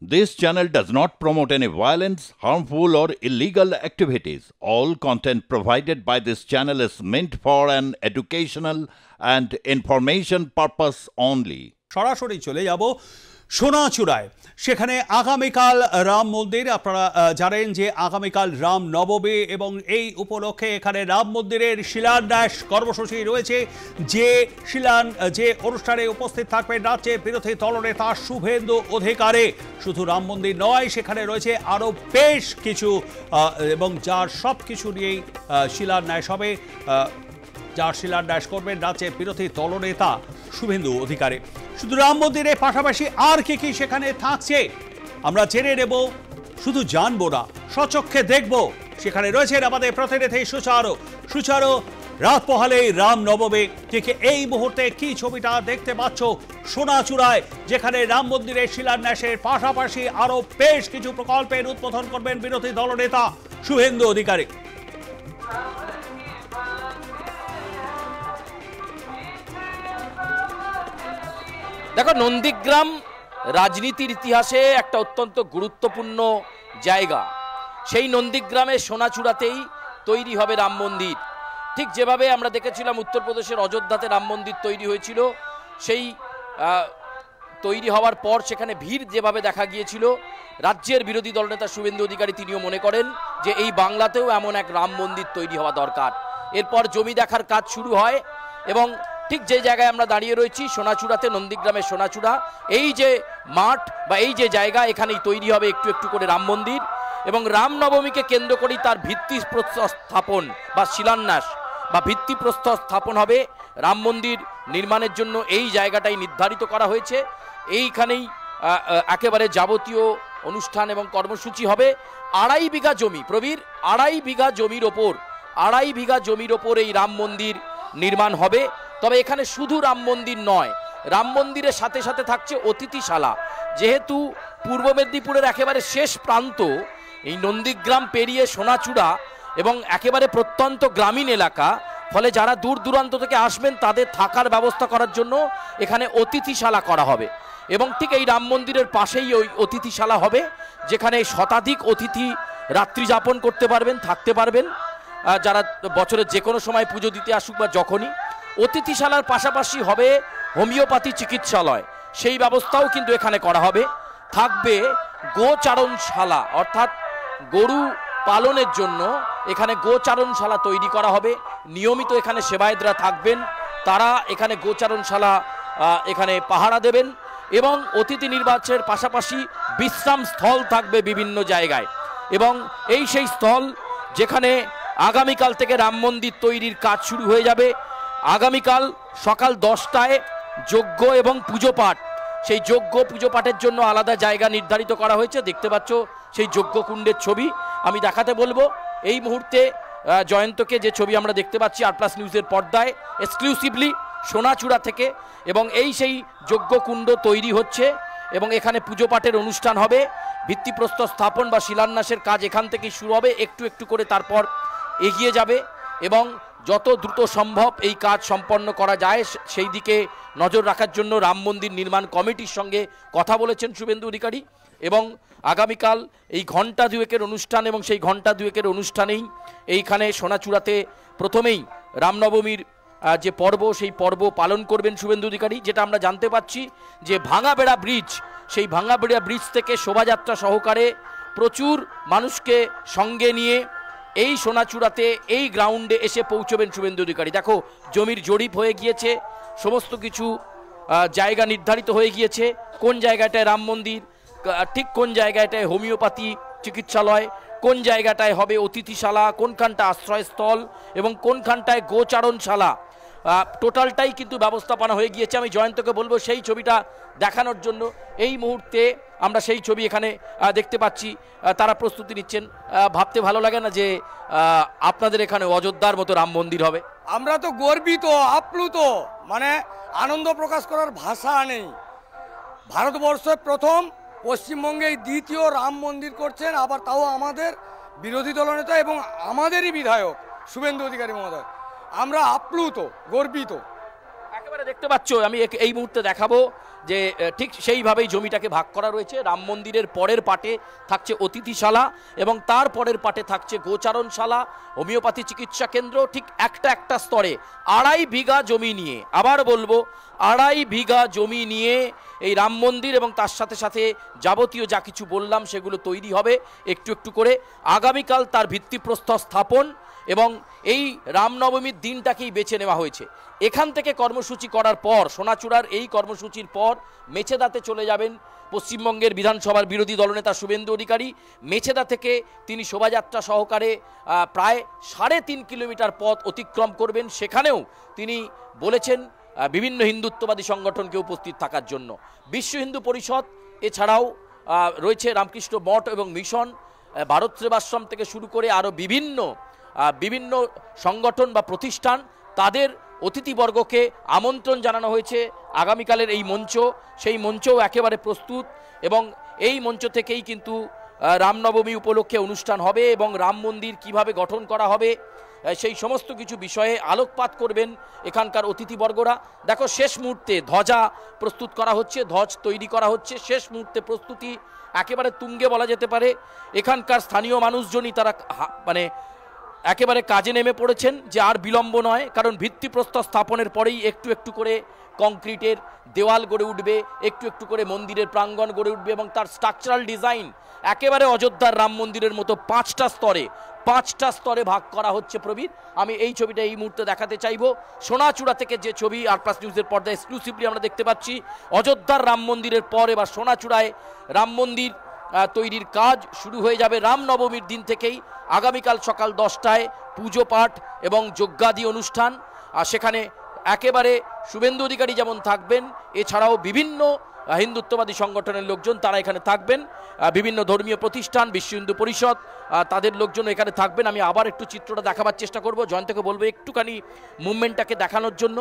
This channel does not promote any violence, harmful, or illegal activities. All content provided by this channel is meant for an educational and information purpose only. সরাসরি চলে যাব সোনাচূড়ায়। সেখানে আগামীকাল রাম মন্দির, আপনারা জানেন যে আগামীকাল রাম নবমী এবং এই উপলক্ষে এখানে রাম মন্দিরের শিলান্যাস কর্মসূচি রয়েছে। যে অনুষ্ঠানে উপস্থিত থাকবেন রাজ্যের বিরোধী দলনেতা শুভেন্দু অধিকারী। শুধু রাম মন্দির নয়, সেখানে রয়েছে আরও বেশ কিছু এবং যার সব কিছু নিয়েই শিলান্যাস হবে, যার শিলান্যাস করবেন রাজ্যের বিরোধী দলনেতা শুভেন্দু অধিকারী। শুধু রাম মন্দিরের পাশাপাশি আর কি কি সেখানে থাকছে আমরা জেনে নেব, শুধু জানবো না, স্বচক্ষে দেখব। সেখানে রয়েছেন আমাদের প্রতিনিধি সুচারু। রাত পোহালেই রাম নবমী, ঠিক এই মুহূর্তে কি ছবিটা দেখতে পাচ্ছ সোনাচূড়ায়, যেখানে রাম মন্দিরের শিলান্যাসের পাশাপাশি আরো বেশ কিছু প্রকল্পের উদ্বোধন করবেন বিরোধী দলনেতা শুভেন্দু অধিকারী। দেখো, নন্দীগ্রাম রাজনীতির ইতিহাসে একটা অত্যন্ত গুরুত্বপূর্ণ জায়গা। সেই নন্দীগ্রামের সোনাচূড়াতেই তৈরি হবে রাম মন্দির। ঠিক যেভাবে আমরা দেখেছিলাম উত্তরপ্রদেশের অযোধ্যাতে রাম মন্দির তৈরি হয়েছিল, সেই তৈরি হওয়ার পর সেখানে ভিড় যেভাবে দেখা গিয়েছিল, রাজ্যের বিরোধী দলনেতা শুভেন্দু অধিকারী তিনিও মনে করেন যে এই বাংলাতেও এমন এক রাম মন্দির তৈরি হওয়া দরকার। এরপর জমি দেখার কাজ শুরু হয় এবং ঠিক যে জায়গায় আমরা দাঁড়িয়ে রয়েছি সোনাচূড়াতে, নন্দীগ্রামের সোনাচূড়া, এই যে মাঠ বা এই যে জায়গা, এখানেই তৈরি হবে একটু একটু করে রাম মন্দির। এবং রামনবমীকে কেন্দ্র করেই তার ভিত্তিপ্রস্তর স্থাপন বা শিলান্যাস বা ভিত্তিপ্রস্তর স্থাপন হবে। রাম মন্দির নির্মাণের জন্য এই জায়গাটাই নির্ধারিত করা হয়েছে। এইখানেই একেবারে যাবতীয় অনুষ্ঠান এবং কর্মসূচি হবে। 2.5 বিঘা জমি, প্রবীর 2.5 বিঘা জমির ওপর 2.5 বিঘা জমির ওপর এই রাম মন্দির নির্মাণ হবে। তবে এখানে শুধু রাম মন্দির নয়, রাম মন্দিরের সাথে সাথে থাকছে অতিথিশালা। যেহেতু পূর্ব মেদিনীপুরের একেবারে শেষ প্রান্ত এই নন্দীগ্রাম পেরিয়ে সোনাচূড়া এবং একেবারে প্রত্যন্ত গ্রামীণ এলাকা, ফলে যারা দূর দূরান্ত থেকে আসবেন তাদের থাকার ব্যবস্থা করার জন্য এখানে অতিথিশালা করা হবে। এবং ঠিক এই রাম মন্দিরের পাশেই ওই অতিথিশালা হবে, যেখানে শতাধিক অতিথি রাত্রি যাপন করতে পারবেন, থাকতে পারবেন, যারা বছরের যে কোনো সময় পুজো দিতে আসুক বা যখনই। অতিথিশালার পাশাপাশি হবে হোমিওপ্যাথি চিকিৎসালয়, সেই ব্যবস্থাও কিন্তু এখানে করা হবে। থাকবে গোচারণশালা, অর্থাৎ গরু পালনের জন্য এখানে গোচারণশালা তৈরি করা হবে। নিয়মিত এখানে সেবায়েতরা থাকবেন, তারা এখানে গোচারণশালা এখানে পাহারা দেবেন। এবং অতিথি নির্বাচনের পাশাপাশি বিশ্রাম স্থল থাকবে বিভিন্ন জায়গায়। এবং এই সেই স্থল যেখানে আগামীকাল থেকে রাম মন্দির তৈরির কাজ শুরু হয়ে যাবে। আগামীকাল সকাল 10টায় যজ্ঞ এবং পুজো পাঠ, সেই যজ্ঞ পুজো পাঠের জন্য আলাদা জায়গা নির্ধারিত করা হয়েছে। দেখতে পাচ্ছ সেই যজ্ঞকুণ্ডের ছবি আমি দেখাতে বলবো। এই মুহূর্তে জয়ন্তকে যে ছবি আমরা দেখতে পাচ্ছি আর+ নিউজের পর্দায় এক্সক্লুসিভলি সোনাচূড়া থেকে, এবং এই সেই যজ্ঞকুণ্ড তৈরি হচ্ছে এবং এখানে পুজো পাঠের অনুষ্ঠান হবে। ভিত্তিপ্রস্তর স্থাপন বা শিলান্যাসের কাজ এখান থেকেই শুরু হবে, একটু একটু করে তারপর এগিয়ে যাবে এবং যত দ্রুত সম্ভব এই কাজ সম্পন্ন করা যায় সেই দিকে নজর রাখার জন্য রাম মন্দির নির্মাণ কমিটির সঙ্গে কথা বলেছেন শুভেন্দু অধিকারী। এবং আগামীকাল এই ঘণ্টা দুয়েকের অনুষ্ঠান, এবং সেই ঘণ্টা দুয়েকের অনুষ্ঠানেই এইখানে সোনাচূড়াতে প্রথমেই রামনবমীর যে পর্ব, সেই পর্ব পালন করবেন শুভেন্দু অধিকারী। যেটা আমরা জানতে পাচ্ছি যে ভাঙাবেড়া ব্রিজ, সেই ভাঙাবেড়া ব্রিজ থেকে শোভাযাত্রা সহকারে প্রচুর মানুষকে সঙ্গে নিয়ে এই সোনাচূড়াতে এই গ্রাউন্ডে এসে পৌঁছবেন শুভেন্দু অধিকারী। দেখো, জমির জরিপ হয়ে গিয়েছে, সমস্ত কিছু জায়গা নির্ধারিত হয়ে গিয়েছে, কোন জায়গাটায় রাম মন্দির, ঠিক কোন জায়গাটায় হোমিওপ্যাথি চিকিৎসালয়, কোন জায়গাটায় হবে অতিথিশালা, কোনখানটা আশ্রয়স্থল এবং কোনখানটায় গোচারণশালা, টোটালটাই কিন্তু ব্যবস্থাপনা হয়ে গিয়েছে। আমি জয়ন্তকে বলবো সেই ছবিটা দেখানোর জন্য। এই মুহূর্তে আমরা সেই ছবি এখানে দেখতে পাচ্ছি, তারা প্রস্তুতি নিচ্ছেন। ভাবতে ভালো লাগে না যে আপনাদের এখানে অযোধ্যার মতো রাম মন্দির হবে? আমরা তো গর্বিত, আপ্লুত, মানে আনন্দ প্রকাশ করার ভাষা নেই। ভারতবর্ষের প্রথম, পশ্চিমবঙ্গে দ্বিতীয় রাম মন্দির করছেন, আবার তাও আমাদের বিরোধী দলনেতা এবং আমাদেরই বিধায়ক শুভেন্দু অধিকারী মহোদয়। আমরা আপ্লুত, গর্বিত। একেবারে দেখতে পাচ্ছ, আমি এই মুহূর্তে দেখাবো যে ঠিক সেইভাবেই জমিটাকে ভাগ করা রয়েছে। রাম মন্দিরের পরের পাটে থাকছে অতিথিশালা এবং তার পরের পাটে থাকছে গোচারণশালা, হোমিওপ্যাথি চিকিৎসা কেন্দ্র। ঠিক একটা স্তরে 2.5 বিঘা জমি নিয়ে, আবার বলবো 2.5 বিঘা জমি নিয়ে এই রাম মন্দির এবং তার সাথে সাথে যাবতীয় যা কিছু বললাম সেগুলো তৈরি হবে একটু একটু করে। আগামীকাল তার ভিত্তিপ্রস্তর স্থাপন এবং এই রামনবমীর দিনটাকেই বেছে নেওয়া হয়েছে। এখান থেকে কর্মসূচি করার পর, সোনাচূড়ার এই কর্মসূচির পর মেছেদাতে চলে যাবেন পশ্চিমবঙ্গের বিধানসভার বিরোধী দলনেতা শুভেন্দু অধিকারী। মেছেদা থেকে তিনি শোভাযাত্রা সহকারে প্রায় 3.5 কিলোমিটার পথ অতিক্রম করবেন। সেখানেও তিনি বলেছেন বিভিন্ন হিন্দুত্ববাদী সংগঠনকে উপস্থিত থাকার জন্য। বিশ্ব হিন্দু পরিষদ, এছাড়াও রয়েছে রামকৃষ্ণ মঠ এবং মিশন, ভারত সেবাশ্রম থেকে শুরু করে আরও বিভিন্ন সংগঠন বা প্রতিষ্ঠান, তাদের অতিথিবর্গকে আমন্ত্রণ জানানো হয়েছে আগামীকালের এই মঞ্চ। সেই মঞ্চও একেবারে প্রস্তুত এবং এই মঞ্চ থেকেই কিন্তু রামনবমী উপলক্ষে অনুষ্ঠান হবে এবং রাম মন্দির কীভাবে গঠন করা হবে সেই সমস্ত কিছু বিষয়ে আলোকপাত করবেন এখানকার অতিথিবর্গরা। দেখো, শেষ মুহূর্তে ধ্বজা প্রস্তুত করা হচ্ছে, ধ্বজ তৈরি করা হচ্ছে, শেষ মুহূর্তে প্রস্তুতি একেবারে তুঙ্গে বলা যেতে পারে। এখানকার স্থানীয় মানুষজনই তারা মানে একেবারে কাজে নেমে পড়েছেন যে আর বিলম্ব নয়, কারণ ভিত্তিপ্রস্তর স্থাপনের পরেই একটু একটু করে কংক্রিটের দেওয়াল গড়ে উঠবে, একটু একটু করে মন্দিরের প্রাঙ্গণ গড়ে উঠবে এবং তার স্ট্রাকচারাল ডিজাইন একেবারে অযোধ্যার রাম মন্দিরের মতো 5টা স্তরে ভাগ করা হচ্ছে। প্রবীর, আমি এই ছবিটা এই মুহূর্তে দেখাতে চাইব। সোনাচূড়া থেকে যে ছবি আর+ নিউজের পর্দায় এক্সক্লুসিভলি আমরা দেখতে পাচ্ছি, অযোধ্যার রাম মন্দিরের পর এবার সোনাচূড়ায় রাম মন্দির তৈরির কাজ শুরু হয়ে যাবে রামনবমীর দিন থেকেই। আগামীকাল সকাল 10টায় পুজো পাঠ এবং যজ্ঞাদি অনুষ্ঠান। আর সেখানে একেবারে শুভেন্দু অধিকারী যেমন থাকবেন, এছাড়াও বিভিন্ন হিন্দুত্ববাদী সংগঠনের লোকজন তারা এখানে থাকবেন, বিভিন্ন ধর্মীয় প্রতিষ্ঠান, বিশ্ব হিন্দু পরিষদ তাদের লোকজন এখানে থাকবেন। আমি আবার একটু চিত্রটা দেখাবার চেষ্টা করব, জয়ন্তকে বলবো একটুখানি মুভমেন্টটাকে দেখানোর জন্য।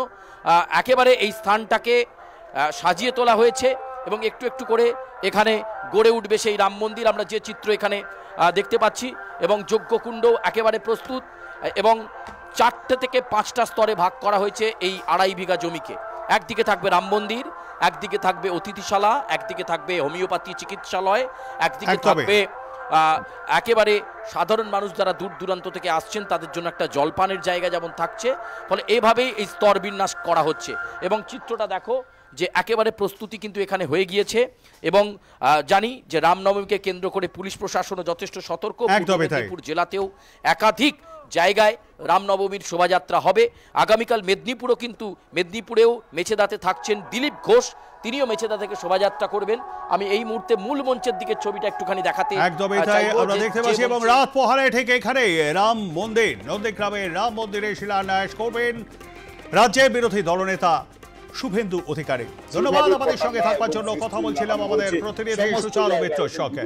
একেবারে এই স্থানটাকে সাজিয়ে তোলা হয়েছে এবং একটু একটু করে এখানে গড়ে উঠবে সেই রাম মন্দির। আমরা যে চিত্র এখানে দেখতে পাচ্ছি এবং যজ্ঞকুণ্ড একেবারে প্রস্তুত এবং 4টে থেকে 5টা স্তরে ভাগ করা হয়েছে এই 2.5 বিঘা জমিকে। একদিকে থাকবে রাম মন্দির, একদিকে থাকবে অতিথিশালা, একদিকে থাকবে হোমিওপ্যাথি চিকিৎসালয়, একদিকে থাকবে একেবারে সাধারণ মানুষ যারা দূর দূরান্ত থেকে আসছেন তাদের জন্য একটা জলপানের জায়গা যেমন থাকছে। ফলে এভাবেই এই স্তর বিন্যাস করা হচ্ছে এবং চিত্রটা দেখো যে একেবারে প্রস্তুতি কিন্তু এখানে হয়ে গিয়েছে এবং জানি যে রামনবমীকে কেন্দ্র করে পুলিশ প্রশাসনও যথেষ্ট সতর্ক। মেদিনীপুর জেলাতেও একাধিক জায়গায় রামনবমীর শোভাযাত্রা হবে। আগামীকাল মেদিনীপুরেও মেছেদাতে থাকছেন দিলীপ ঘোষ, তিনিও মেছেদা থেকে শোভাযাত্রা করবেন। আমি এই মুহূর্তে মূল মঞ্চের দিকে ছবিটা একটুখানি দেখাতে আমরা দেখতে পাচ্ছি এবং রাত পোহালে ঠিক এখানে রাম মন্দির, নন্দীগ্রামের রাম মন্দিরে শিলান্যাস করবেন রাজ্যের বিরোধী দলনেতা শুভেন্দু অধিকারী। ধন্যবাদ আমাদের সঙ্গে থাকবার জন্য। কথা বলছিলাম আমাদের প্রতিনিধি সুচারু মিত্রের সঙ্গে।